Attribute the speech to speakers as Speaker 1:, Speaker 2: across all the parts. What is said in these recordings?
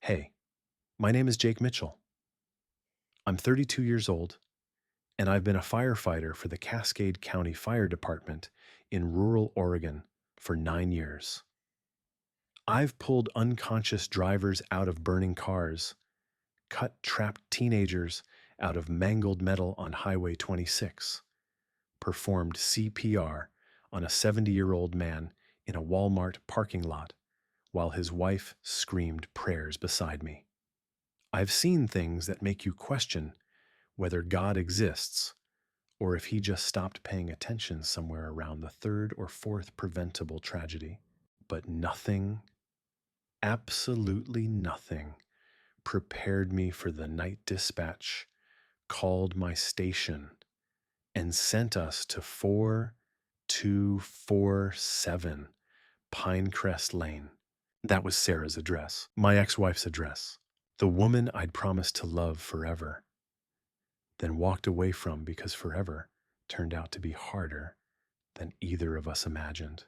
Speaker 1: Hey, my name is Jake Mitchell. I'm 32 years old, and I've been a firefighter for the Cascade County Fire Department in rural Oregon for 9 years. I've pulled unconscious drivers out of burning cars, cut trapped teenagers out of mangled metal on Highway 26, performed CPR on a 70-year-old man in a Walmart parking lot while his wife screamed prayers beside me. I've seen things that make you question whether God exists or if he just stopped paying attention somewhere around the third or fourth preventable tragedy. But nothing, absolutely nothing, prepared me for the night dispatch, called my station, and sent us to 4247 Pinecrest Lane. That was Sarah's address, my ex-wife's address, the woman I'd promised to love forever, then walked away from because forever turned out to be harder than either of us imagined.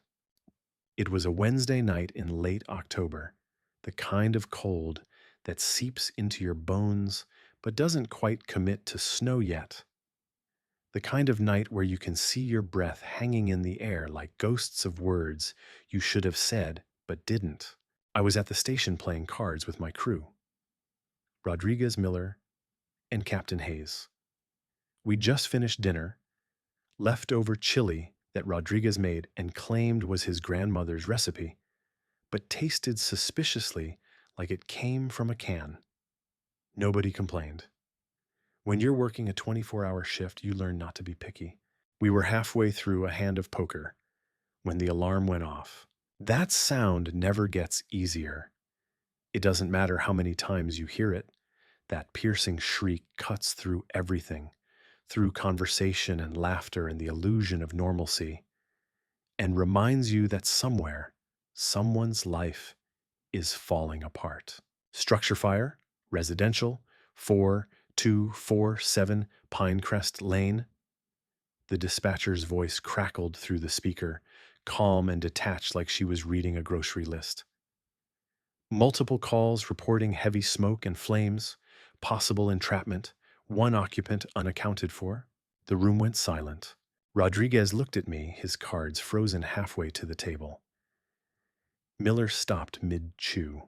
Speaker 1: It was a Wednesday night in late October, the kind of cold that seeps into your bones but doesn't quite commit to snow yet. The kind of night where you can see your breath hanging in the air like ghosts of words you should have said but didn't. I was at the station playing cards with my crew, Rodriguez, Miller, and Captain Hayes. We'd just finished dinner, leftover chili that Rodriguez made and claimed was his grandmother's recipe, but tasted suspiciously like it came from a can. Nobody complained. When you're working a 24-hour shift, you learn not to be picky. We were halfway through a hand of poker when the alarm went off. That sound never gets easier. It doesn't matter how many times you hear it. That piercing shriek cuts through everything, through conversation and laughter and the illusion of normalcy, and reminds you that somewhere, someone's life is falling apart. Structure fire, residential, 4247 Pinecrest Lane. The dispatcher's voice crackled through the speaker, calm and detached like she was reading a grocery list. Multiple calls reporting heavy smoke and flames, possible entrapment, one occupant unaccounted for. The room went silent. Rodriguez looked at me, his cards frozen halfway to the table. Miller stopped mid-chew.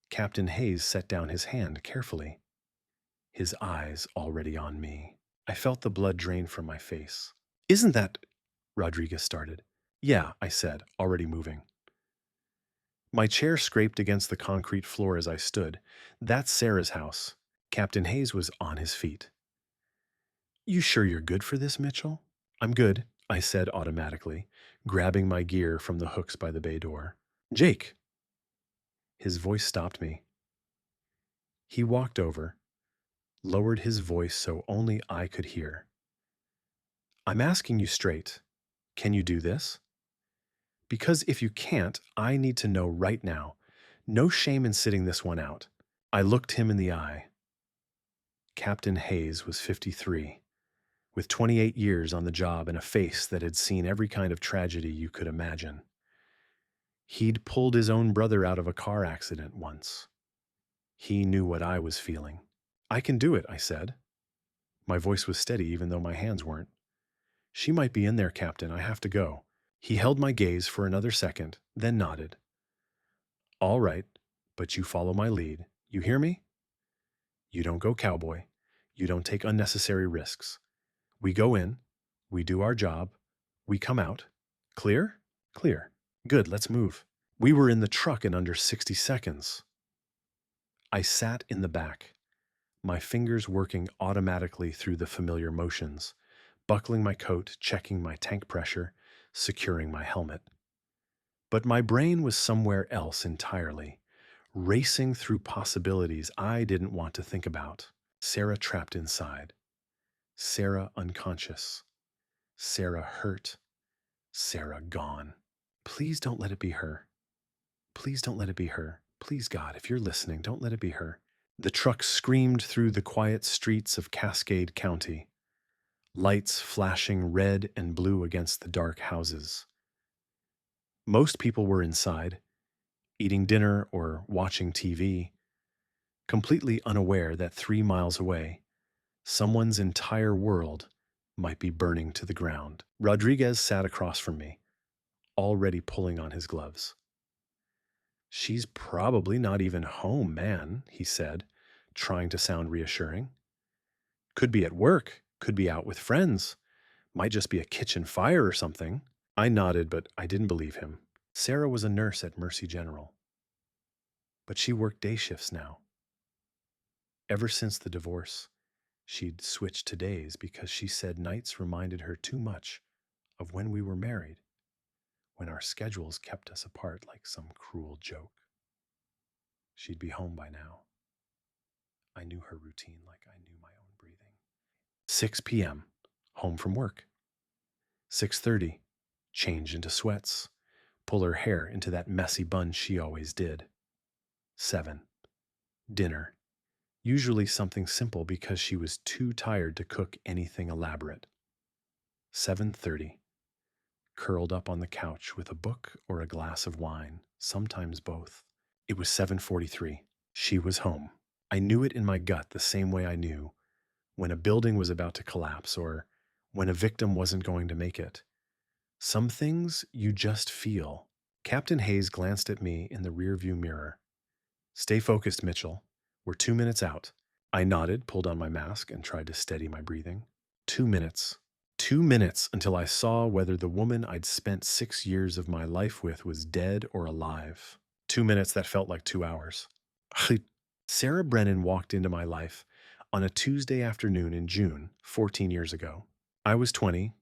Speaker 1: Captain Hayes set down his hand carefully, his eyes already on me. I felt the blood drain from my face. "Isn't that—" Rodriguez started. "Yeah," I said, already moving. My chair scraped against the concrete floor as I stood. "That's Sarah's house." Captain Hayes was on his feet. "You sure you're good for this, Mitchell?" "I'm good," I said automatically, grabbing my gear from the hooks by the bay door. "Jake!" His voice stopped me. He walked over, lowered his voice so only I could hear. "I'm asking you straight. Can you do this? Because if you can't, I need to know right now. No shame in sitting this one out." I looked him in the eye. Captain Hayes was 53, with 28 years on the job and a face that had seen every kind of tragedy you could imagine. He'd pulled his own brother out of a car accident once. He knew what I was feeling. "I can do it," I said. My voice was steady even though my hands weren't. "She might be in there, Captain. I have to go." He held my gaze for another second, then nodded. "All right, but you follow my lead. You hear me? You don't go cowboy. You don't take unnecessary risks. We go in, we do our job, we come out. Clear? Clear. Good, let's move." We were in the truck in under 60 seconds. I sat in the back, my fingers working automatically through the familiar motions, buckling my coat, checking my tank pressure, securing my helmet. But my brain was somewhere else entirely, racing through possibilities I didn't want to think about. Sarah trapped inside. Sarah unconscious. Sarah hurt. Sarah gone. Please don't let it be her. Please don't let it be her. Please, God, if you're listening, don't let it be her. The truck screamed through the quiet streets of Cascade County, lights flashing red and blue against the dark houses. Most people were inside, eating dinner or watching TV, completely unaware that 3 miles away, someone's entire world might be burning to the ground. Rodriguez sat across from me, already pulling on his gloves. "She's probably not even home, man," he said, trying to sound reassuring. "Could be at work, could be out with friends, might just be a kitchen fire or something." I nodded, but I didn't believe him. Sarah was a nurse at Mercy General, but she worked day shifts now. Ever since the divorce, she'd switched to days because she said nights reminded her too much of when we were married, when our schedules kept us apart like some cruel joke. She'd be home by now. I knew her routine like I knew my own breathing. 6 p.m., home from work. 6:30, change into sweats, pull her hair into that messy bun she always did. 7, dinner. Usually something simple because she was too tired to cook anything elaborate. 7:30, curled up on the couch with a book or a glass of wine, sometimes both. It was 7:43. She was home. I knew it in my gut the same way I knew when a building was about to collapse or when a victim wasn't going to make it. Some things you just feel. Captain Hayes glanced at me in the rearview mirror. "Stay focused, Mitchell. We're 2 minutes out." I nodded, pulled on my mask, and tried to steady my breathing. 2 minutes. 2 minutes until I saw whether the woman I'd spent 6 years of my life with was dead or alive. 2 minutes that felt like 2 hours. Sarah Brennan walked into my life on a Tuesday afternoon in June, 14 years ago. I was 20,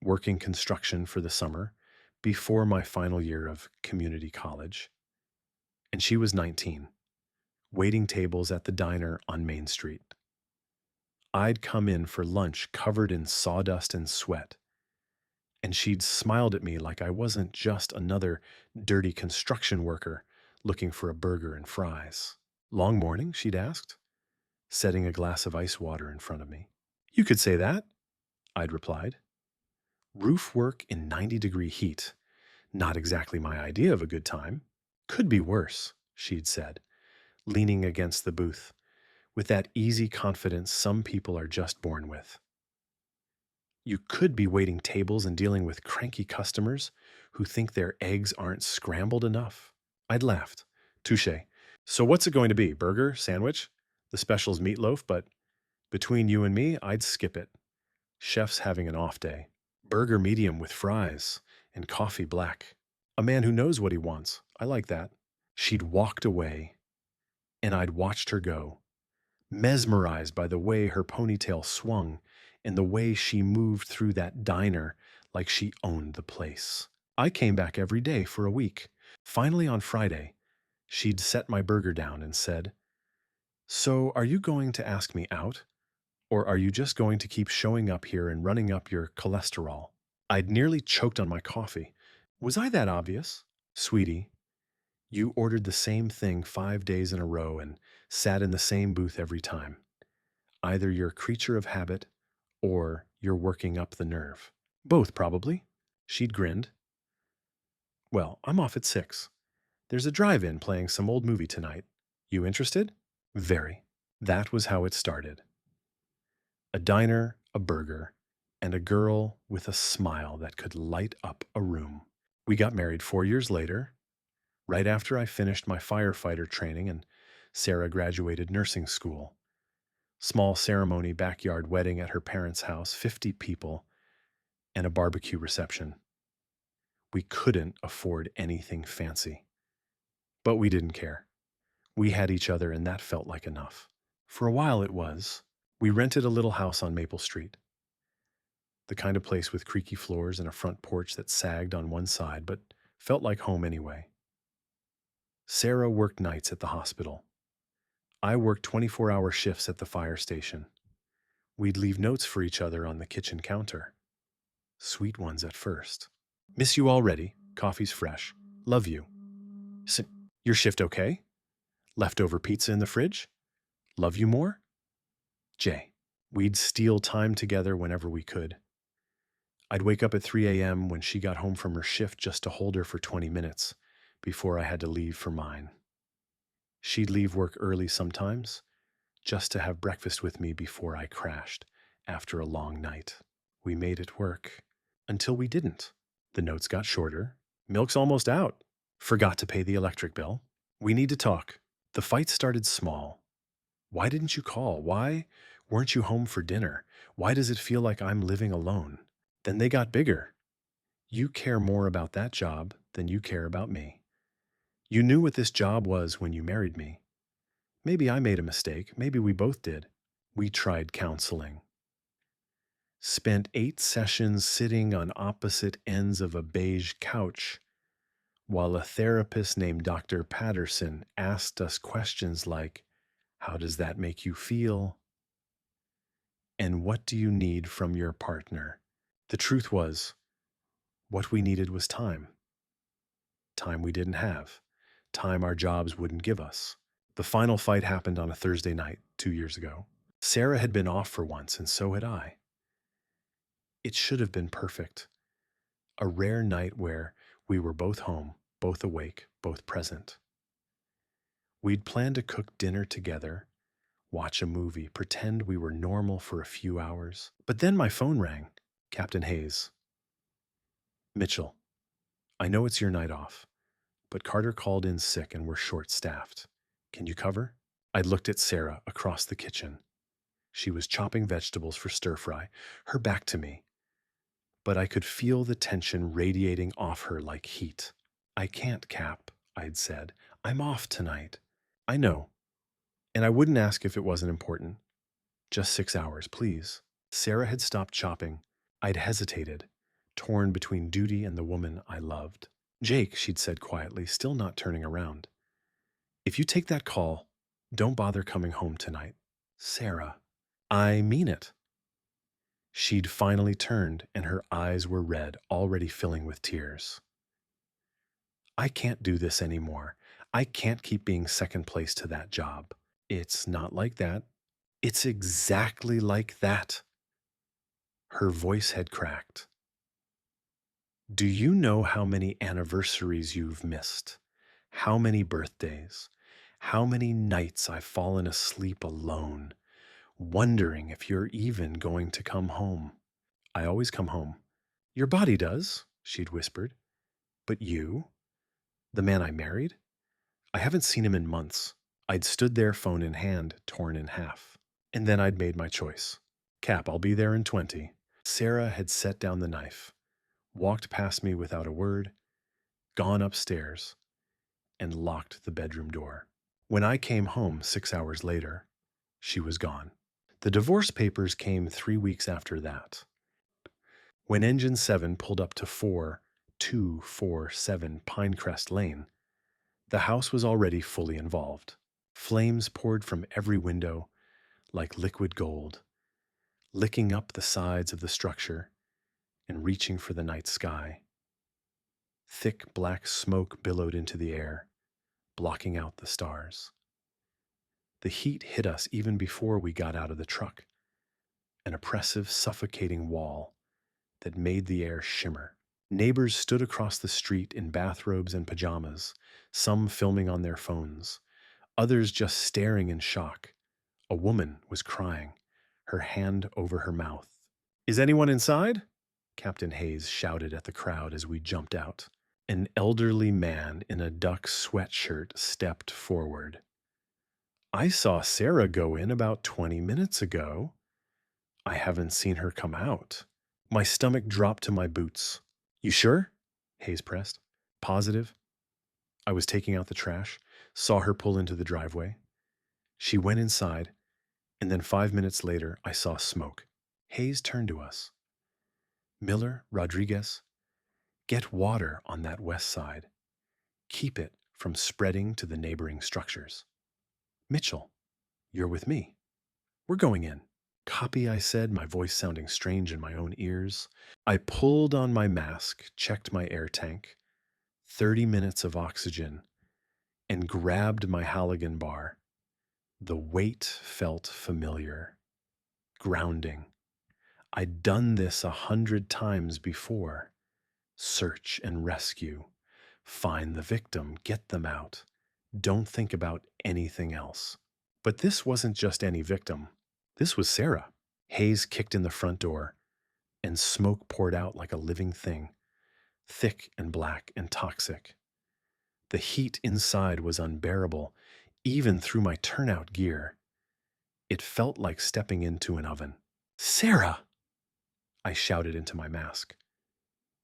Speaker 1: working construction for the summer before my final year of community college, and she was 19, waiting tables at the diner on Main Street. I'd come in for lunch covered in sawdust and sweat, and she'd smiled at me like I wasn't just another dirty construction worker looking for a burger and fries. "Long morning?" she'd asked, setting a glass of ice water in front of me. "You could say that," I'd replied. Roof work in 90-degree heat. Not exactly my idea of a good time. "Could be worse," she'd said, leaning against the booth, with that easy confidence some people are just born with. "You could be waiting tables and dealing with cranky customers who think their eggs aren't scrambled enough." I'd laughed. "Touche. So what's it going to be? Burger? Sandwich? The special's meatloaf, but between you and me, I'd skip it. Chef's having an off day. Burger medium with fries and coffee black. A man who knows what he wants. I like that." She'd walked away, and I'd watched her go, mesmerized by the way her ponytail swung and the way she moved through that diner like she owned the place. I came back every day for a week. Finally, on Friday, she'd set my burger down and said, "So, are you going to ask me out? Or are you just going to keep showing up here and running up your cholesterol?" I'd nearly choked on my coffee. Was I that obvious? "Sweetie, you ordered the same thing 5 days in a row and sat in the same booth every time. Either you're a creature of habit or you're working up the nerve. Both, probably." She'd grinned. "Well, I'm off at 6. There's a drive-in playing some old movie tonight. You interested?" Very. That was how it started. A diner, a burger, and a girl with a smile that could light up a room. We got married 4 years later, right after I finished my firefighter training and Sarah graduated nursing school. Small ceremony backyard wedding at her parents' house, 50 people, and a barbecue reception. We couldn't afford anything fancy, but we didn't care. We had each other, and that felt like enough. For a while it was. We rented a little house on Maple Street, the kind of place with creaky floors and a front porch that sagged on one side but felt like home anyway. Sarah worked nights at the hospital. I worked 24-hour shifts at the fire station. We'd leave notes for each other on the kitchen counter. Sweet ones at first. "Miss you already. Coffee's fresh. Love you. Your shift okay? Leftover pizza in the fridge? Love you more? Jay." We'd steal time together whenever we could. I'd wake up at 3 a.m. when she got home from her shift just to hold her for 20 minutes before I had to leave for mine. She'd leave work early sometimes, just to have breakfast with me before I crashed after a long night. We made it work until we didn't. The notes got shorter. Milk's almost out. Forgot to pay the electric bill. We need to talk. The fight started small. Why didn't you call? Why weren't you home for dinner? Why does it feel like I'm living alone? Then they got bigger. You care more about that job than you care about me. You knew what this job was when you married me. Maybe I made a mistake. Maybe we both did. We tried counseling. Spent 8 sessions sitting on opposite ends of a beige couch while a therapist named Dr. Patterson asked us questions like, how does that make you feel? And what do you need from your partner? The truth was, what we needed was time. Time we didn't have. Time our jobs wouldn't give us. The final fight happened on a Thursday night 2 years ago. Sarah had been off for once, and so had I. It should have been perfect. A rare night where we were both home, both awake, both present. We'd planned to cook dinner together, watch a movie, pretend we were normal for a few hours. But then my phone rang. Captain Hayes. Mitchell, I know it's your night off, but Carter called in sick and we're short-staffed. Can you cover? I looked at Sarah across the kitchen. She was chopping vegetables for stir-fry, her back to me. But I could feel the tension radiating off her like heat. I can't, Cap, I'd said. I'm off tonight. I know. And I wouldn't ask if it wasn't important. Just 6 hours, please. Sarah had stopped chopping. I'd hesitated, torn between duty and the woman I loved. Jake, she'd said quietly, still not turning around. If you take that call, don't bother coming home tonight. Sarah, I mean it. She'd finally turned, and her eyes were red, already filling with tears. I can't do this anymore. I can't keep being second place to that job. It's not like that. It's exactly like that. Her voice had cracked. Do you know how many anniversaries you've missed? How many birthdays? How many nights I've fallen asleep alone, wondering if you're even going to come home? I always come home. Your body does, she'd whispered. But you? The man I married? I haven't seen him in months. I'd stood there, phone in hand, torn in half. And then I'd made my choice. Cap, I'll be there in 20. Sarah had set down the knife, walked past me without a word, gone upstairs, and locked the bedroom door. When I came home 6 hours later, she was gone. The divorce papers came 3 weeks after that. When Engine 7 pulled up to 4247 Pinecrest Lane, the house was already fully involved. Flames poured from every window like liquid gold, licking up the sides of the structure and reaching for the night sky. Thick black smoke billowed into the air, blocking out the stars. The heat hit us even before we got out of the truck, an oppressive, suffocating wall that made the air shimmer. Neighbors stood across the street in bathrobes and pajamas, some filming on their phones, others just staring in shock. A woman was crying, her hand over her mouth. Is anyone inside? Captain Hayes shouted at the crowd as we jumped out. An elderly man in a duck sweatshirt stepped forward. I saw Sarah go in about 20 minutes ago. I haven't seen her come out. My stomach dropped to my boots. You sure? Hayes pressed. Positive. I was taking out the trash, saw her pull into the driveway. She went inside, and then 5 minutes later, I saw smoke. Hayes turned to us. Miller, Rodriguez, get water on that west side. Keep it from spreading to the neighboring structures. Mitchell, you're with me. We're going in. Copy, I said, my voice sounding strange in my own ears. I pulled on my mask, checked my air tank, 30 minutes of oxygen, and grabbed my Halligan bar. The weight felt familiar. Grounding. I'd done this 100 times before. Search and rescue. Find the victim, get them out. Don't think about anything else. But this wasn't just any victim. This was Sarah. Hayes kicked in the front door, and smoke poured out like a living thing, thick and black and toxic. The heat inside was unbearable, even through my turnout gear. It felt like stepping into an oven. "Sarah!" I shouted into my mask,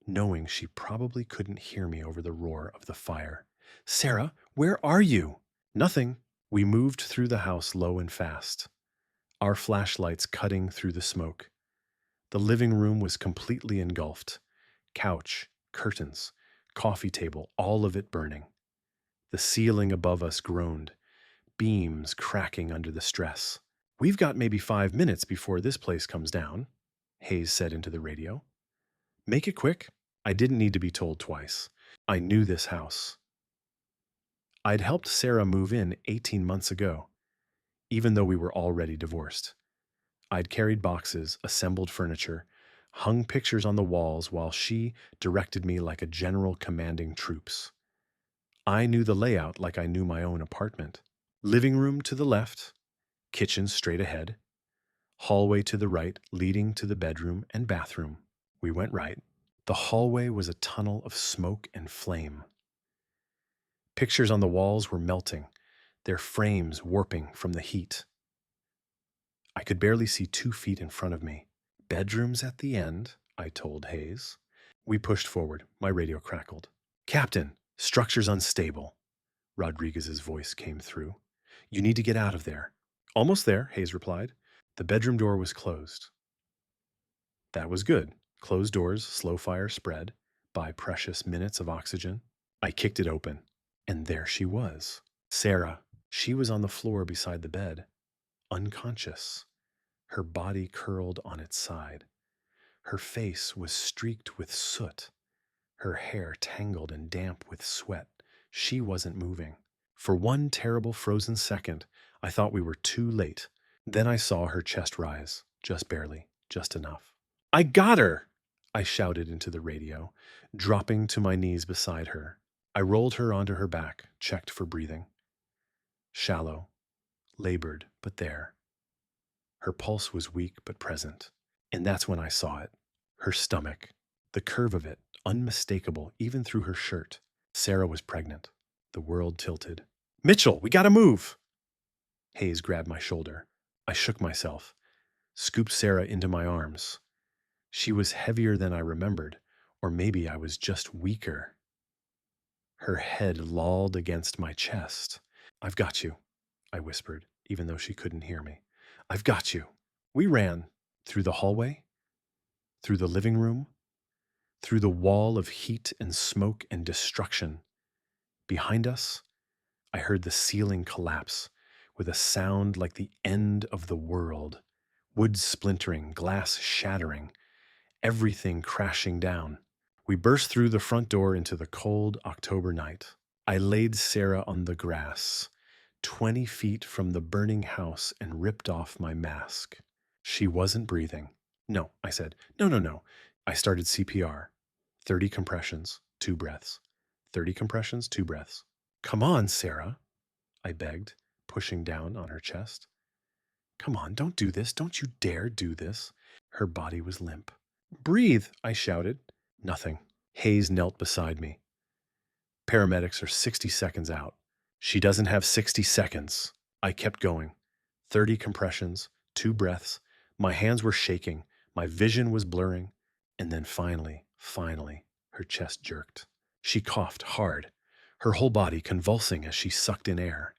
Speaker 1: knowing she probably couldn't hear me over the roar of the fire. "Sarah, where are you?" "Nothing." We moved through the house low and fast, our flashlights cutting through the smoke. The living room was completely engulfed. Couch, curtains, coffee table, all of it burning. The ceiling above us groaned, beams cracking under the stress. "We've got maybe 5 minutes before this place comes down," Hayes said into the radio. "Make it quick." I didn't need to be told twice. I knew this house. I'd helped Sarah move in 18 months ago, even though we were already divorced. I'd carried boxes, assembled furniture, hung pictures on the walls while she directed me like a general commanding troops. I knew the layout like I knew my own apartment. Living room to the left, kitchen straight ahead, hallway to the right leading to the bedroom and bathroom. We went right. The hallway was a tunnel of smoke and flame. Pictures on the walls were melting, their frames warping from the heat. I could barely see 2 feet in front of me. "Bedrooms at the end," I told Hayes. We pushed forward. My radio crackled. "Captain, structure's unstable." Rodriguez's voice came through. "You need to get out of there." "Almost there," Hayes replied. The bedroom door was closed. That was good. Closed doors, slow fire spread, buy precious minutes of oxygen. I kicked it open, and there she was. Sarah. She was on the floor beside the bed, unconscious, her body curled on its side. Her face was streaked with soot, her hair tangled and damp with sweat. She wasn't moving. For one terrible frozen second, I thought we were too late. Then I saw her chest rise, just barely, just enough. "I got her!" I shouted into the radio, dropping to my knees beside her. I rolled her onto her back, checked for breathing. Shallow, labored, but there. Her pulse was weak but present. And that's when I saw it. Her stomach, the curve of it, unmistakable even through her shirt. Sarah was pregnant. The world tilted. "Mitchell, we gotta move!" Hayes grabbed my shoulder. I shook myself, scooped Sarah into my arms. She was heavier than I remembered, or maybe I was just weaker. Her head lolled against my chest. "I've got you," I whispered, even though she couldn't hear me. "I've got you." We ran through the hallway, through the living room, through the wall of heat and smoke and destruction. Behind us, I heard the ceiling collapse with a sound like the end of the world. Wood splintering, glass shattering, everything crashing down. We burst through the front door into the cold October night. I laid Sarah on the grass, 20 feet from the burning house, and ripped off my mask. She wasn't breathing. "No," I said. "No, no, no." I started CPR. 30 compressions, 2 breaths. 30 compressions, 2 breaths. "Come on, Sarah," I begged, pushing down on her chest. "Come on, don't do this. Don't you dare do this." Her body was limp. "Breathe," I shouted. Nothing. Hayes knelt beside me. "Paramedics are 60 seconds out." "She doesn't have 60 seconds. I kept going. 30 compressions, 2 breaths. My hands were shaking. My vision was blurring. And then finally, her chest jerked. She coughed hard, her whole body convulsing as she sucked in air.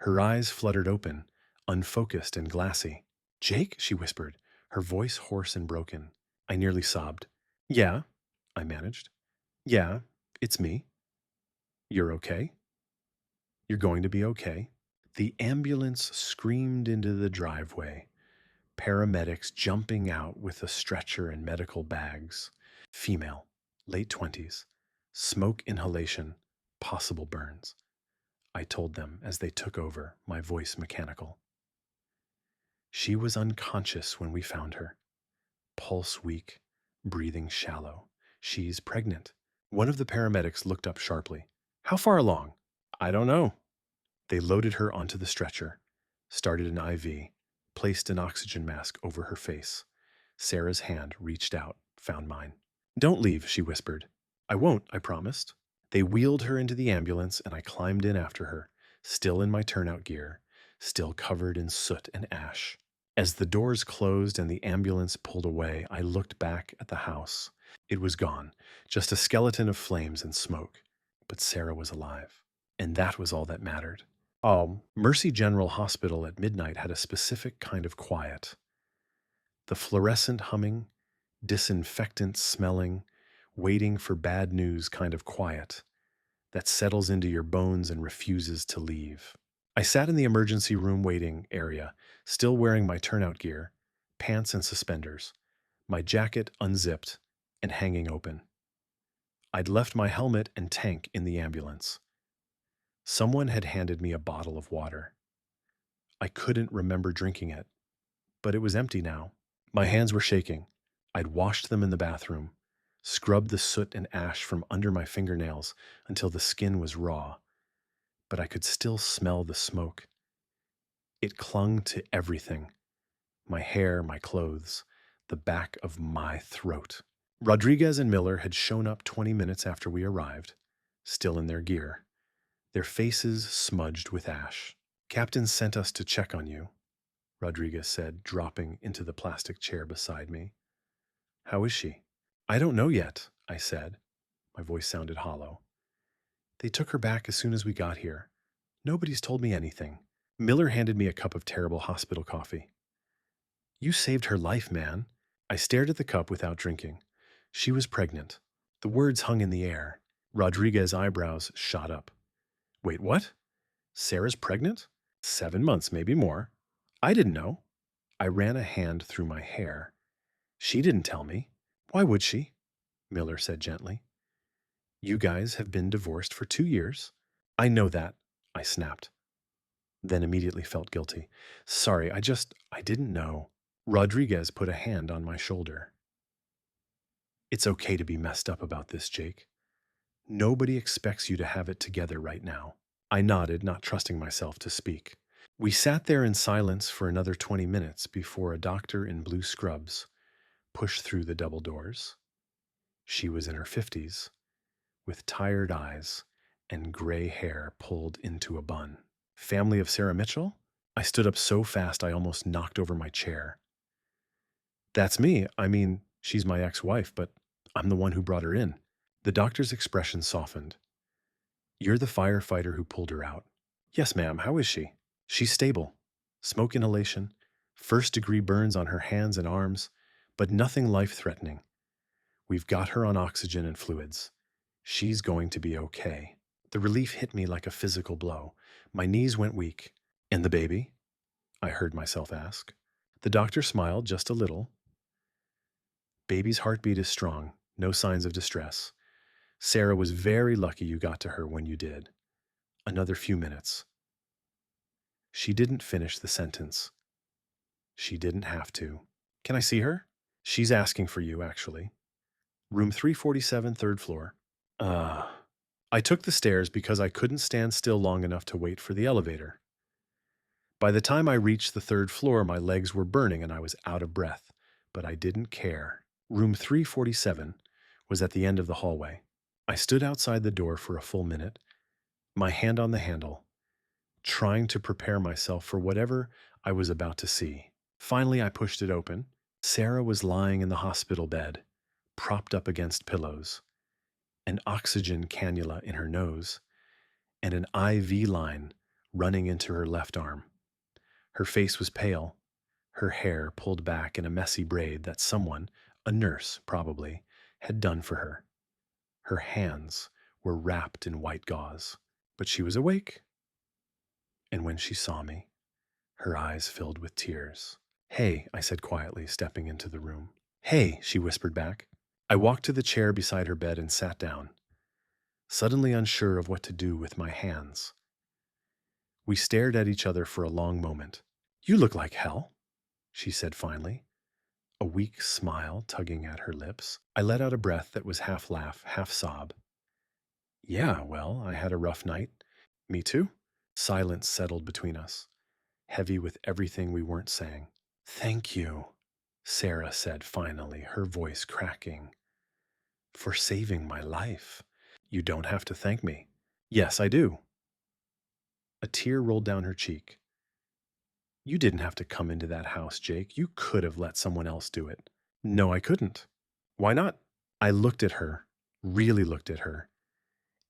Speaker 1: Her eyes fluttered open, unfocused and glassy. "Jake?" she whispered, her voice hoarse and broken. I nearly sobbed. "Yeah," I managed. "Yeah, it's me." "You're okay? You're going to be okay." The ambulance screamed into the driveway, paramedics jumping out with a stretcher and medical bags. Female, late 20s, smoke inhalation, possible burns. I told them as they took over, my voice mechanical. She was unconscious when we found her. Pulse weak, breathing shallow. She's pregnant. One of the paramedics looked up sharply. How far along? I don't know. They loaded her onto the stretcher, started an IV, placed an oxygen mask over her face. Sarah's hand reached out, found mine. Don't leave, she whispered. I won't, I promised. They wheeled her into the ambulance and I climbed in after her, still in my turnout gear, still covered in soot and ash. As the doors closed and the ambulance pulled away, I looked back at the house. It was gone, just a skeleton of flames and smoke. But Sarah was alive, and that was all that mattered. Mercy General Hospital at midnight had a specific kind of quiet. The fluorescent humming, disinfectant smelling, waiting for bad news kind of quiet that settles into your bones and refuses to leave. I sat in the emergency room waiting area, still wearing my turnout gear, pants and suspenders, my jacket unzipped and hanging open. I'd left my helmet and tank in the ambulance. Someone had handed me a bottle of water. I couldn't remember drinking it, but it was empty now. My hands were shaking. I'd washed them in the bathroom, scrubbed the soot and ash from under my fingernails until the skin was raw, but I could still smell the smoke. It clung to everything: my hair, my clothes, the back of my throat. Rodriguez and Miller had shown up 20 minutes after we arrived, still in their gear, their faces smudged with ash. Captain sent us to check on you, Rodriguez said, dropping into the plastic chair beside me. How is she? I don't know yet, I said. My voice sounded hollow. They took her back as soon as we got here. Nobody's told me anything. Miller handed me a cup of terrible hospital coffee. You saved her life, man. I stared at the cup without drinking. She was pregnant. The words hung in the air. Rodriguez's eyebrows shot up. Wait, what? Sarah's pregnant? 7 months, maybe more. I didn't know. I ran a hand through my hair. She didn't tell me. Why would she? Miller said gently. You guys have been divorced for 2 years. I know that, I snapped. Then immediately felt guilty. Sorry, I didn't know. Rodriguez put a hand on my shoulder. It's okay to be messed up about this, Jake. Nobody expects you to have it together right now. I nodded, not trusting myself to speak. We sat there in silence for another 20 minutes before a doctor in blue scrubs pushed through the double doors. She was in her 50s, with tired eyes and gray hair pulled into a bun. Family of Sarah Mitchell? I stood up so fast I almost knocked over my chair. That's me. I mean, she's my ex-wife, but I'm the one who brought her in. The doctor's expression softened. You're the firefighter who pulled her out. Yes, ma'am. How is she? She's stable. Smoke inhalation, first-degree burns on her hands and arms, but nothing life-threatening. We've got her on oxygen and fluids. She's going to be okay. The relief hit me like a physical blow. My knees went weak. And the baby? I heard myself ask. The doctor smiled just a little. Baby's heartbeat is strong, no signs of distress. Sarah was very lucky you got to her when you did. Another few minutes. She didn't finish the sentence. She didn't have to. Can I see her? She's asking for you, actually. Room 347, third floor. I took the stairs because I couldn't stand still long enough to wait for the elevator. By the time I reached the third floor, my legs were burning and I was out of breath, but I didn't care. Room 347 was at the end of the hallway. I stood outside the door for a full minute, my hand on the handle, trying to prepare myself for whatever I was about to see. Finally, I pushed it open. Sarah was lying in the hospital bed, propped up against pillows, an oxygen cannula in her nose, and an IV line running into her left arm. Her face was pale, her hair pulled back in a messy braid that someone, a nurse probably, had done for her. Her hands were wrapped in white gauze, but she was awake. And when she saw me, her eyes filled with tears. Hey, I said quietly, stepping into the room. Hey, she whispered back. I walked to the chair beside her bed and sat down, suddenly unsure of what to do with my hands. We stared at each other for a long moment. You look like hell, she said finally. a weak smile tugging at her lips. I let out a breath that was half laugh, half sob. Yeah, well, I had a rough night. Me too? Silence settled between us, heavy with everything we weren't saying. Thank you, Sarah said finally, her voice cracking, for saving my life. You don't have to thank me. Yes, I do. A tear rolled down her cheek. You didn't have to come into that house, Jake. You could have let someone else do it. No, I couldn't. Why not? I looked at her, really looked at her,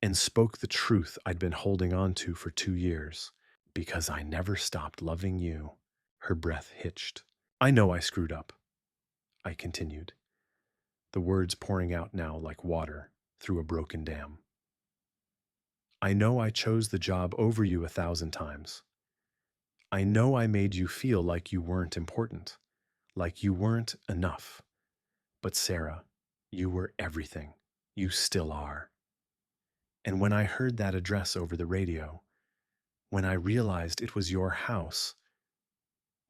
Speaker 1: and spoke the truth I'd been holding on to for 2 years. Because I never stopped loving you. Her breath hitched. I know I screwed up, I continued, the words pouring out now like water through a broken dam. I know I chose the job over you 1,000 times. I know I made you feel like you weren't important, like you weren't enough. But Sarah, you were everything. You still are. And when I heard that address over the radio, when I realized it was your house,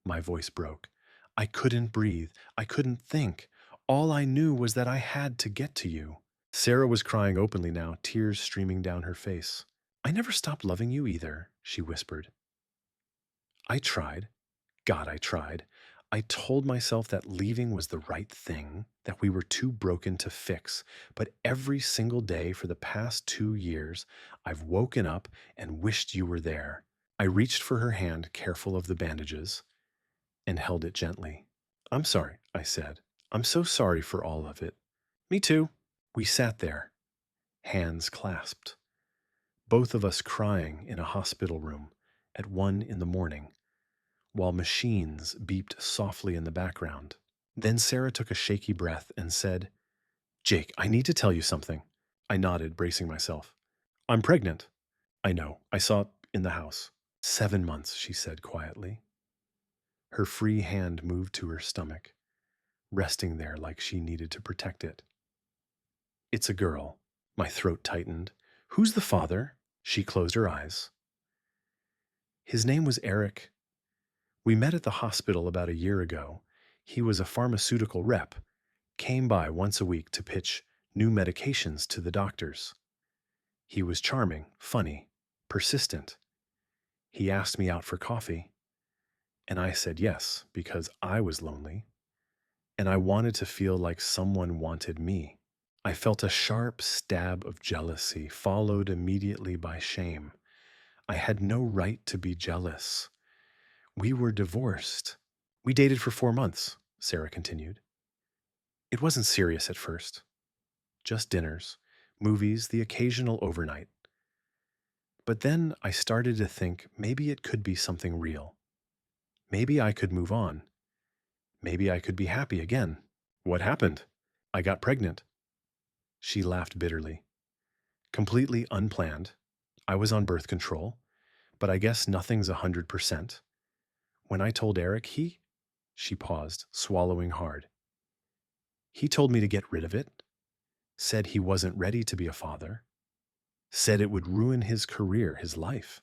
Speaker 1: my voice broke. I couldn't breathe. I couldn't think. All I knew was that I had to get to you. Sarah was crying openly now, tears streaming down her face. I never stopped loving you either, she whispered. I tried. God, I tried. I told myself that leaving was the right thing, that we were too broken to fix. But every single day for the past 2 years, I've woken up and wished you were there. I reached for her hand, careful of the bandages, and held it gently. I'm sorry, I said. I'm so sorry for all of it. Me too. We sat there, hands clasped, both of us crying in a hospital room at 1 in the morning, while machines beeped softly in the background. Then Sarah took a shaky breath and said, Jake, I need to tell you something. I nodded, bracing myself. I'm pregnant. I know. I saw it in the house. 7 months, she said quietly. Her free hand moved to her stomach, resting there like she needed to protect it. It's a girl. My throat tightened. Who's the father? She closed her eyes. His name was Eric. We met at the hospital about a year ago. He was a pharmaceutical rep, came by once a week to pitch new medications to the doctors. He was charming, funny, persistent. He asked me out for coffee, and I said yes because I was lonely, and I wanted to feel like someone wanted me. I felt a sharp stab of jealousy, followed immediately by shame. I had no right to be jealous. We were divorced. We dated for 4 months, Sarah continued. It wasn't serious at first. Just dinners, movies, the occasional overnight. But then I started to think maybe it could be something real. Maybe I could move on. Maybe I could be happy again. What happened? I got pregnant. She laughed bitterly. Completely unplanned. I was on birth control, but I guess nothing's 100%. When I told Eric, she paused, swallowing hard. He told me to get rid of it, said he wasn't ready to be a father, said it would ruin his career, his life.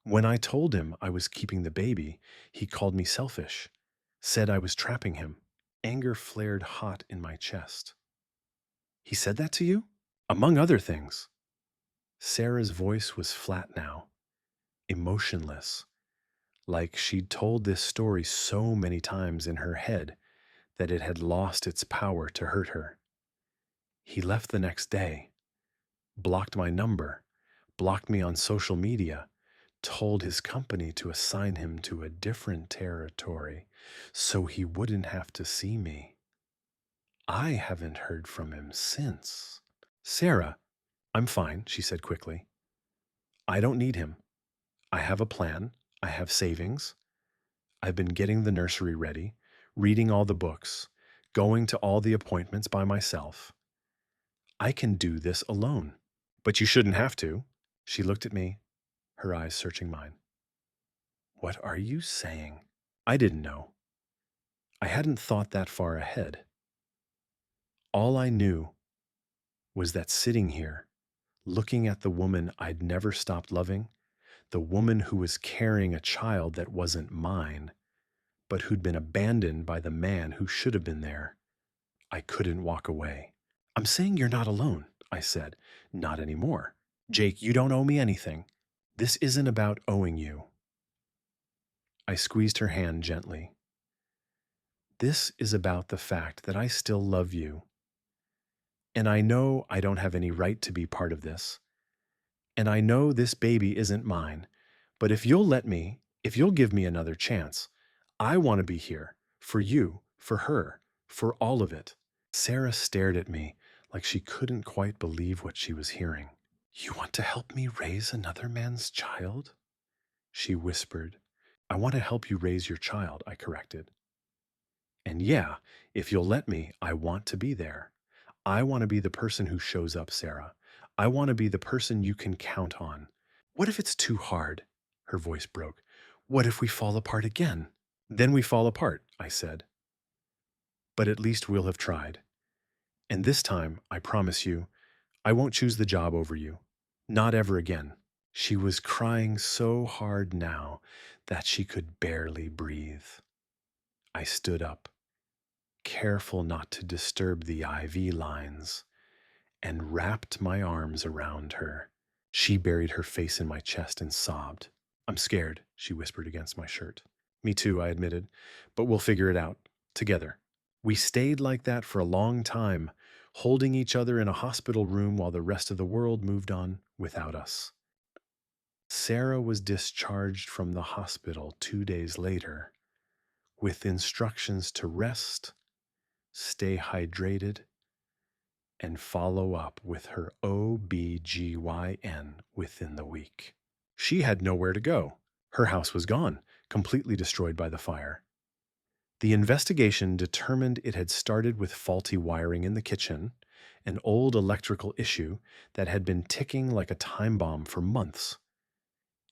Speaker 1: When I told him I was keeping the baby, he called me selfish, said I was trapping him. Anger flared hot in my chest. He said that to you? Among other things. Sarah's voice was flat now, emotionless, like she'd told this story so many times in her head that it had lost its power to hurt her. He left the next day, blocked my number, blocked me on social media, told his company to assign him to a different territory so he wouldn't have to see me. I haven't heard from him since. Sarah, I'm fine, she said quickly. I don't need him. I have a plan. I have savings. I've been getting the nursery ready, reading all the books, going to all the appointments by myself. I can do this alone. But you shouldn't have to. She looked at me, her eyes searching mine. What are you saying? I didn't know. I hadn't thought that far ahead. All I knew was that sitting here, looking at the woman I'd never stopped loving, the woman who was carrying a child that wasn't mine, but who'd been abandoned by the man who should have been there. I couldn't walk away. "I'm saying you're not alone," I said. "Not anymore. Jake, you don't owe me anything. This isn't about owing you." I squeezed her hand gently. "This is about the fact that I still love you. And I know I don't have any right to be part of this. And I know this baby isn't mine. But if you'll give me another chance, I want to be here for you, for her, for all of it." Sarah stared at me like she couldn't quite believe what she was hearing. "You want to help me raise another man's child?" she whispered. "I want to help you raise your child," I corrected. "And yeah, if you'll let me, I want to be there. I want to be the person who shows up, Sarah. I want to be the person you can count on. What if it's too hard?" Her voice broke. "What if we fall apart again?" "Then we fall apart," I said. "But at least we'll have tried. And this time, I promise you, I won't choose the job over you. Not ever again." She was crying so hard now that she could barely breathe. I stood up, careful not to disturb the IV lines, and wrapped my arms around her. She buried her face in my chest and sobbed. "I'm scared," she whispered against my shirt. "Me too," I admitted, "but we'll figure it out, together." We stayed like that for a long time, holding each other in a hospital room while the rest of the world moved on without us. Sarah was discharged from the hospital 2 days later, with instructions to rest, stay hydrated, and follow up with her OBGYN within the week. She had nowhere to go. Her house was gone, completely destroyed by the fire. The investigation determined it had started with faulty wiring in the kitchen, an old electrical issue that had been ticking like a time bomb for months.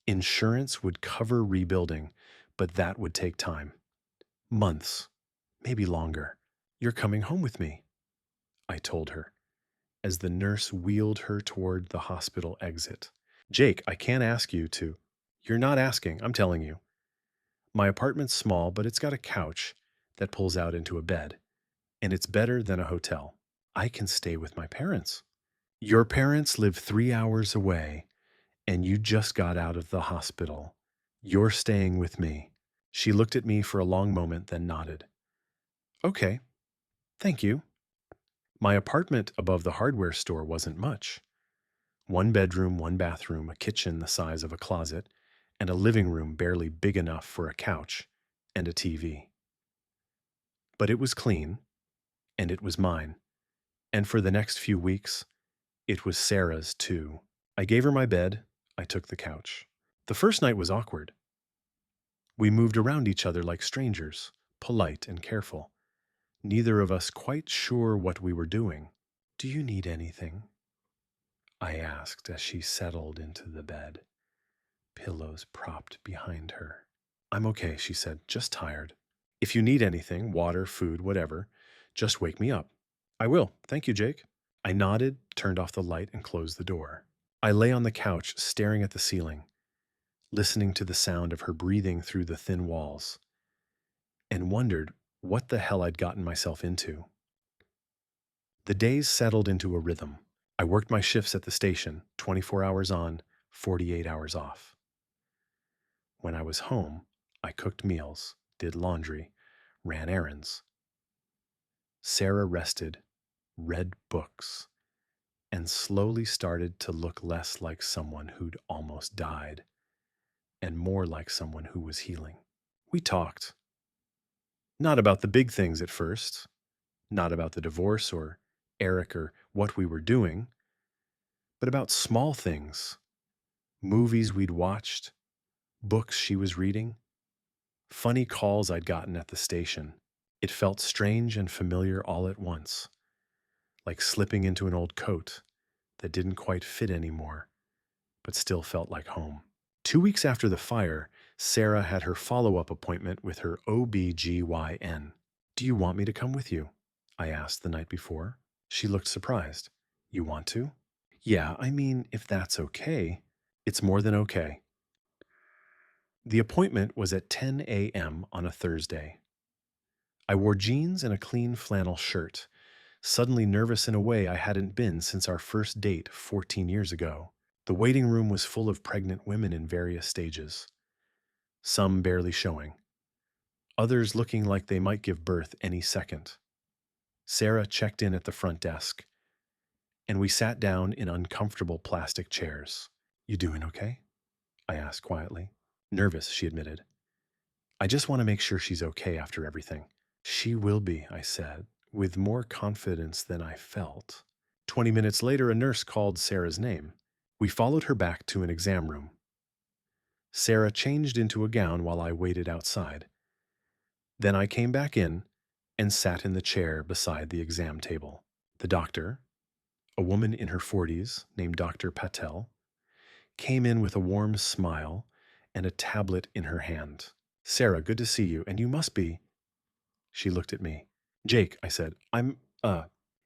Speaker 1: Insurance would cover rebuilding, but that would take time. Months, maybe longer. "You're coming home with me," I told her, as the nurse wheeled her toward the hospital exit. "Jake, I can't ask you to." "You're not asking, I'm telling you. My apartment's small, but it's got a couch that pulls out into a bed, and it's better than a hotel. I can stay with my parents." "Your parents live 3 hours away, and you just got out of the hospital. You're staying with me." She looked at me for a long moment, then nodded. "Okay, thank you." My apartment above the hardware store wasn't much. 1 bedroom, 1 bathroom, a kitchen the size of a closet, and a living room barely big enough for a couch and a TV. But it was clean, and it was mine. And for the next few weeks, it was Sarah's too. I gave her my bed, I took the couch. The first night was awkward. We moved around each other like strangers, polite and careful, neither of us quite sure what we were doing. "Do you need anything?" I asked as she settled into the bed, pillows propped behind her. "I'm okay," she said, "just tired. If you need anything, water, food, whatever, just wake me up." "I will. Thank you, Jake." I nodded, turned off the light, and closed the door. I lay on the couch, staring at the ceiling, listening to the sound of her breathing through the thin walls, and wondered what the hell I'd gotten myself into. The days settled into a rhythm. I worked my shifts at the station, 24 hours on, 48 hours off. When I was home, I cooked meals, did laundry, ran errands. Sarah rested, read books, and slowly started to look less like someone who'd almost died and more like someone who was healing. We talked. Not about the big things at first, not about the divorce or Eric or what we were doing, but about small things, movies we'd watched, books she was reading, funny calls I'd gotten at the station. It felt strange and familiar all at once, like slipping into an old coat that didn't quite fit anymore, but still felt like home. 2 weeks after the fire, Sarah had her follow-up appointment with her OBGYN. "Do you want me to come with you?" I asked the night before. She looked surprised. "You want to?" "Yeah, I mean, if that's okay." "It's more than okay." The appointment was at 10 a.m. on a Thursday. I wore jeans and a clean flannel shirt, suddenly nervous in a way I hadn't been since our first date 14 years ago. The waiting room was full of pregnant women in various stages, some barely showing, others looking like they might give birth any second. Sarah checked in at the front desk, and we sat down in uncomfortable plastic chairs. "You doing okay?" I asked quietly. "Nervous," she admitted. "I just want to make sure she's okay after everything." "She will be," I said, with more confidence than I felt. 20 minutes later, a nurse called Sarah's name. We followed her back to an exam room. Sarah changed into a gown while I waited outside. Then I came back in and sat in the chair beside the exam table. The doctor, a woman in her 40s named Dr. Patel, came in with a warm smile and a tablet in her hand. "Sarah, good to see you, and you must be—" She looked at me. "Jake," I said.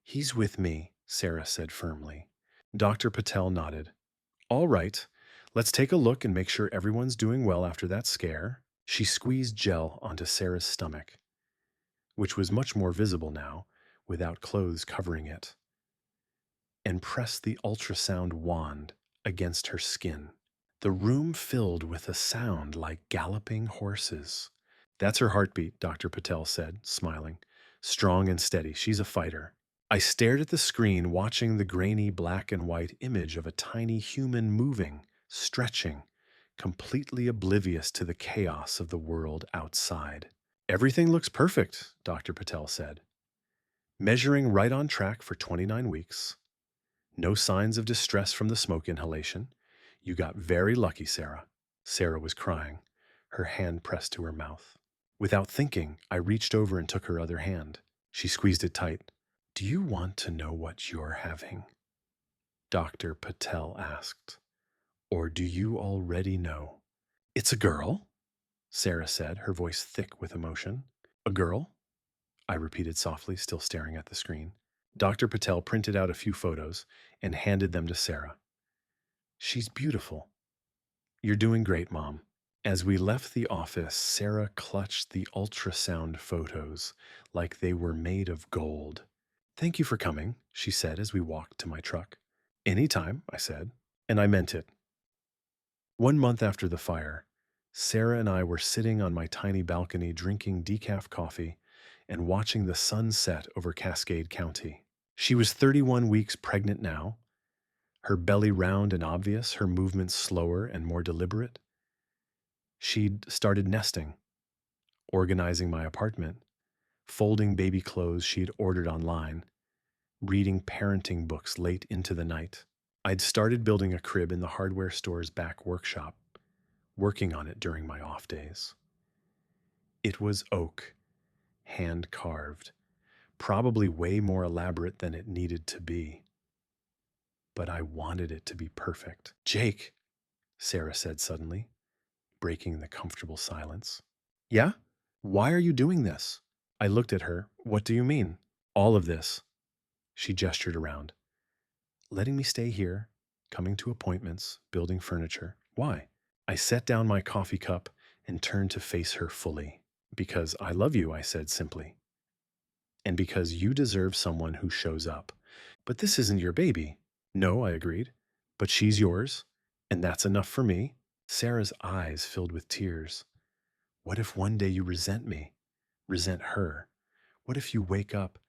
Speaker 1: He's with me," Sarah said firmly. Dr. Patel nodded. "All right, let's take a look and make sure everyone's doing well after that scare." She squeezed gel onto Sarah's stomach, which was much more visible now, without clothes covering it, and pressed the ultrasound wand against her skin. The room filled with a sound like galloping horses. "That's her heartbeat," Dr. Patel said, smiling. "Strong and steady. She's a fighter." I stared at the screen, watching the grainy black and white image of a tiny human moving, stretching, completely oblivious to the chaos of the world outside. "Everything looks perfect," Dr. Patel said. "Measuring right on track for 29 weeks. No signs of distress from the smoke inhalation. You got very lucky, Sarah." Sarah was crying, her hand pressed to her mouth. Without thinking, I reached over and took her other hand. She squeezed it tight. "Do you want to know what you're having?" Dr. Patel asked. "Or do you already know?" "It's a girl," Sarah said, her voice thick with emotion. "A girl?" I repeated softly, still staring at the screen. Dr. Patel printed out a few photos and handed them to Sarah. "She's beautiful. You're doing great, Mom." As we left the office, Sarah clutched the ultrasound photos like they were made of gold. "Thank you for coming," she said as we walked to my truck. "Anytime," I said, and I meant it. 1 month after the fire, Sarah and I were sitting on my tiny balcony drinking decaf coffee and watching the sun set over Cascade County. She was 31 weeks pregnant now, her belly round and obvious, her movements slower and more deliberate. She'd started nesting, organizing my apartment, folding baby clothes she'd ordered online, reading parenting books late into the night. I'd started building a crib in the hardware store's back workshop, working on it during my off days. It was oak, hand-carved, probably way more elaborate than it needed to be. But I wanted it to be perfect. "Jake," Sarah said suddenly, breaking the comfortable silence. "Yeah? Why are you doing this?" I looked at her. "What do you mean?" "All of this." She gestured around. "Letting me stay here, coming to appointments, building furniture. Why?" I set down my coffee cup and turned to face her fully. "Because I love you," I said simply. "And because you deserve someone who shows up." "But this isn't your baby." "No," I agreed. "But she's yours, and that's enough for me." Sarah's eyes filled with tears. "What if one day you resent me, resent her? What if you wake up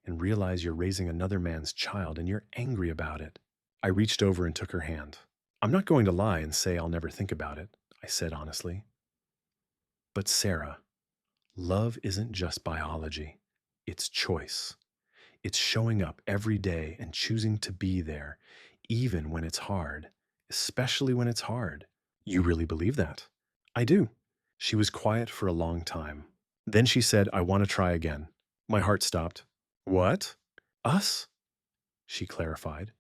Speaker 1: and realize you're raising another man's child and you're angry about it?" I reached over and took her hand. "I'm not going to lie and say I'll never think about it," I said honestly. "But Sarah, love isn't just biology. It's choice. It's showing up every day and choosing to be there, even when it's hard, especially when it's hard." "You really believe that?" "I do." She was quiet for a long time. Then she said, "I want to try again." My heart stopped. "What?" "Us," she clarified,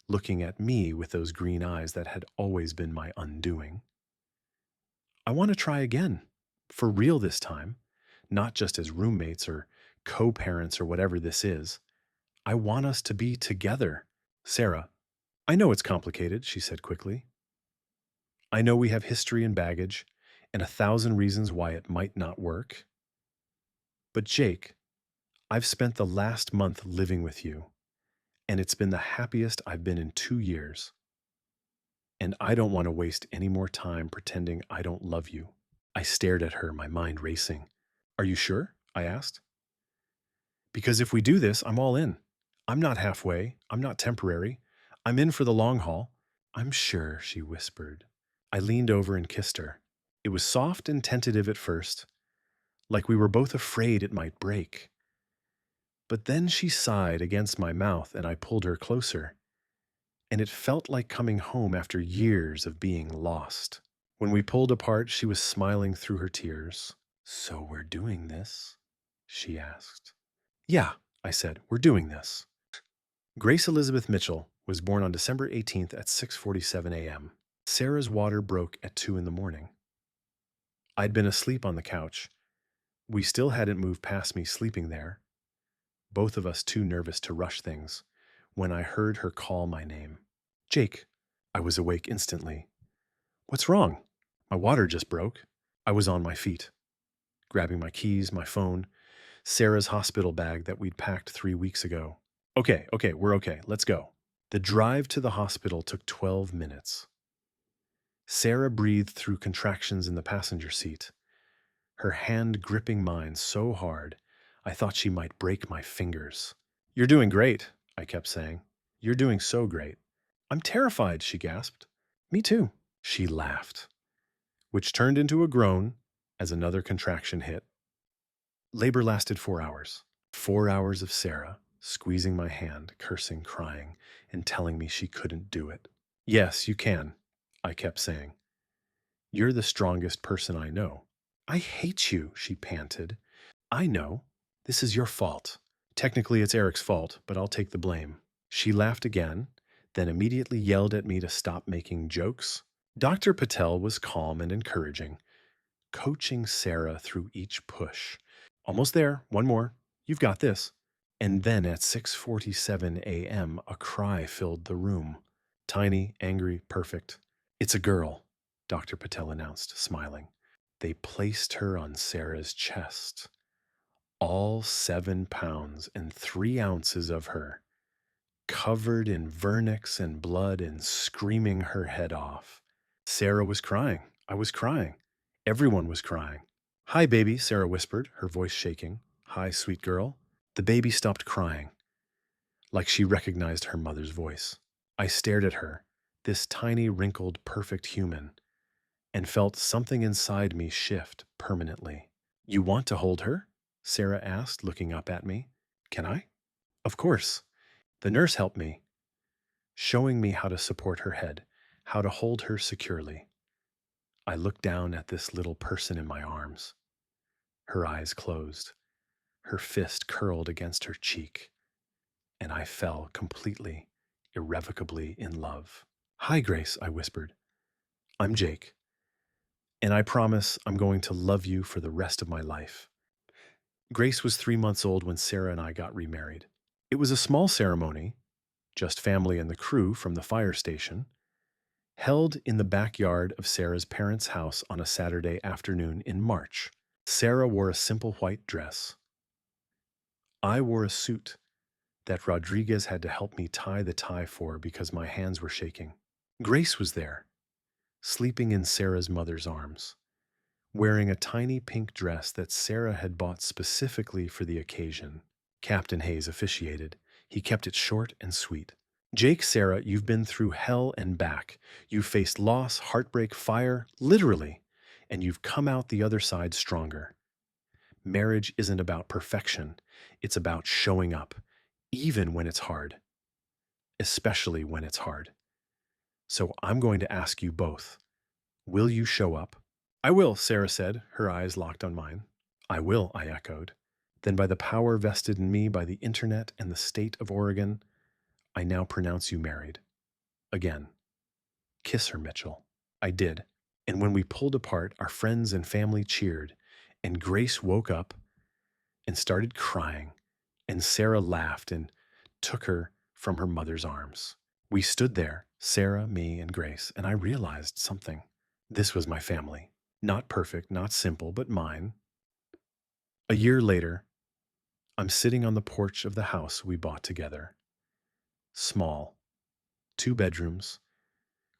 Speaker 1: looking at me with those green eyes that had always been my undoing. "I want to try again. For real this time. Not just as roommates or co-parents or whatever this is. I want us to be together." "Sarah, I know it's complicated," she said quickly. "I know we have history and baggage, and 1,000 reasons why it might not work. But Jake, I've spent the last month living with you, and it's been the happiest I've been in 2 years. And I don't want to waste any more time pretending I don't love you. I stared at her, my mind racing. Are you sure? I asked. Because if we do this, I'm all in. I'm not halfway. I'm not temporary. I'm in for the long haul. I'm sure, she whispered. I leaned over and kissed her. It was soft and tentative at first, like we were both afraid it might break. But then she sighed against my mouth and I pulled her closer, and it felt like coming home after years of being lost. When we pulled apart, she was smiling through her tears. So we're doing this? She asked. Yeah, I said, we're doing this. Grace Elizabeth Mitchell was born on December 18th at 6:47 a.m. Sarah's water broke at 2 in the morning. I'd been asleep on the couch. We still hadn't moved past me sleeping there, both of us too nervous to rush things, when I heard her call my name. Jake. I was awake instantly. What's wrong? My water just broke. I was on my feet, grabbing my keys, my phone, Sarah's hospital bag that we'd packed 3 weeks ago. Okay, we're okay. Let's go. The drive to the hospital took 12 minutes. Sarah breathed through contractions in the passenger seat, her hand gripping mine so hard I thought she might break my fingers. You're doing great, I kept saying. You're doing so great. I'm terrified, she gasped. Me too. She laughed, which turned into a groan as another contraction hit. Labor lasted 4 hours. 4 hours of Sarah squeezing my hand, cursing, crying, and telling me she couldn't do it. Yes, you can, I kept saying. You're the strongest person I know. I hate you, she panted. I know. This is your fault. Technically, it's Eric's fault, but I'll take the blame. She laughed again, then immediately yelled at me to stop making jokes. Dr. Patel was calm and encouraging, coaching Sarah through each push. Almost there, one more. You've got this. And then at 6:47 a.m., a cry filled the room. Tiny, angry, perfect. It's a girl, Dr. Patel announced, smiling. They placed her on Sarah's chest. All 7 pounds and 3 ounces of her, covered in vernix and blood and screaming her head off. Sarah was crying. I was crying. Everyone was crying. Hi, baby, Sarah whispered, her voice shaking. Hi, sweet girl. The baby stopped crying, like she recognized her mother's voice. I stared at her, this tiny, wrinkled, perfect human, and felt something inside me shift permanently. You want to hold her? Sarah asked, looking up at me. Can I? Of course. The nurse helped me, showing me how to support her head, how to hold her securely. I looked down at this little person in my arms. Her eyes closed, her fist curled against her cheek, and I fell completely, irrevocably in love. Hi, Grace, I whispered. I'm Jake, and I promise I'm going to love you for the rest of my life. Grace was 3 months old when Sarah and I got remarried. It was a small ceremony, just family and the crew from the fire station, held in the backyard of Sarah's parents' house on a Saturday afternoon in March. Sarah wore a simple white dress. I wore a suit that Rodriguez had to help me tie the tie for because my hands were shaking. Grace was there, sleeping in Sarah's mother's arms, wearing a tiny pink dress that Sarah had bought specifically for the occasion. Captain Hayes officiated. He kept it short and sweet. Jake, Sarah, you've been through hell and back. You've faced loss, heartbreak, fire, literally, and you've come out the other side stronger. Marriage isn't about perfection. It's about showing up, even when it's hard, especially when it's hard. So I'm going to ask you both, will you show up? I will, Sarah said, her eyes locked on mine. I will, I echoed. Then by the power vested in me by the internet and the state of Oregon, I now pronounce you married. Again. Kiss her, Mitchell. I did. And when we pulled apart, our friends and family cheered, and Grace woke up and started crying, and Sarah laughed and took her from her mother's arms. We stood there, Sarah, me, and Grace, and I realized something. This was my family. Not perfect, not simple, but mine. A year later, I'm sitting on the porch of the house we bought together. Small, 2 bedrooms,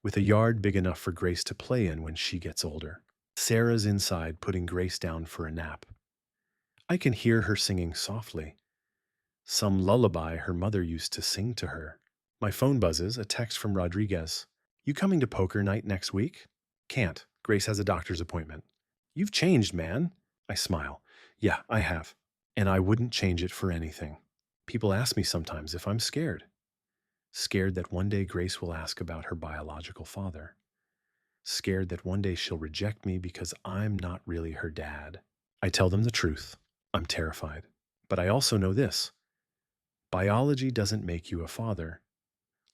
Speaker 1: with a yard big enough for Grace to play in when she gets older. Sarah's inside putting Grace down for a nap. I can hear her singing softly, some lullaby her mother used to sing to her. My phone buzzes, a text from Rodriguez. You coming to poker night next week? Can't. Grace has a doctor's appointment. You've changed, man. I smile. Yeah, I have. And I wouldn't change it for anything. People ask me sometimes if I'm scared. Scared that one day Grace will ask about her biological father. Scared that one day she'll reject me because I'm not really her dad. I tell them the truth. I'm terrified. But I also know this. Biology doesn't make you a father.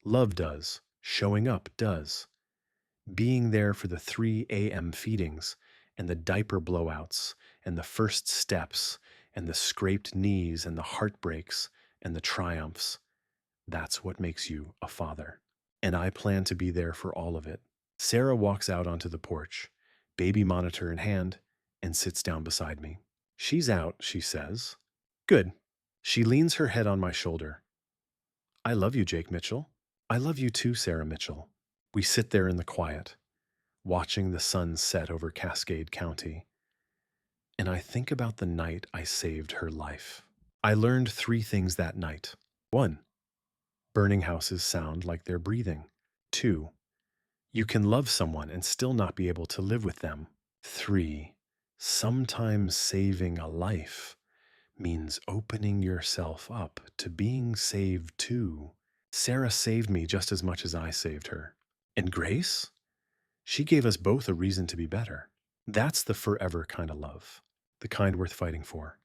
Speaker 1: Love does. Showing up does. Being there for the 3 a.m. feedings and the diaper blowouts and the first steps and the scraped knees and the heartbreaks and the triumphs. That's what makes you a father. And I plan to be there for all of it. Sarah walks out onto the porch, baby monitor in hand, and sits down beside me. She's out, she says. Good. She leans her head on my shoulder. I love you, Jake Mitchell. I love you too, Sarah Mitchell. We sit there in the quiet, watching the sun set over Cascade County. And I think about the night I saved her life. I learned 3 things that night. 1. Burning houses sound like they're breathing. 2. You can love someone and still not be able to live with them. 3. Sometimes saving a life means opening yourself up to being saved too. Sarah saved me just as much as I saved her. And Grace? She gave us both a reason to be better. That's the forever kind of love, the kind worth fighting for.